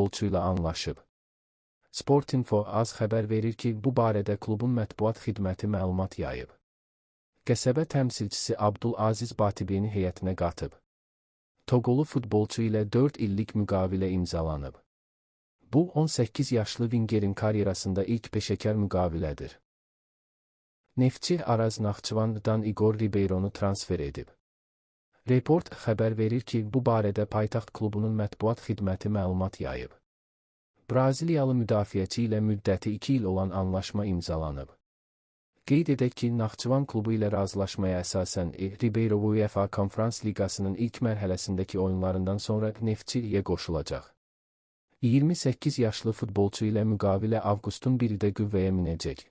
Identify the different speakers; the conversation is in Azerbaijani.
Speaker 1: futbolçuyla anlaşıb. Sportinfo AZ xəbər verir ki, bu barədə klubun mətbuat xidməti məlumat yayıb. Qəsəbə təmsilçisi Abdulaziz Batibini heyətinə qatıb. Toqolu futbolçu ilə 4 illik müqavilə imzalanıb. Bu, 18 yaşlı Vingerin karyerasında ilk peşəkar müqavilədir. Neftçi Araz Naxçıvandan Igor Ribeyronu transfer edib. Report xəbər verir ki, bu barədə paytaxt klubunun mətbuat xidməti məlumat yayıb. Braziliyalı müdafiəçi ilə müddəti 2 il olan anlaşma imzalanıb. Qeyd edək ki, Naxçıvan klubu ilə razılaşmaya əsasən Ribeiro UEFA Konferans Liqasının ilk mərhələsindəki oyunlarından sonra Neftçiyə qoşulacaq. 28 yaşlı futbolçu ilə müqavilə avqustun 1-də qüvvəyə minəcək.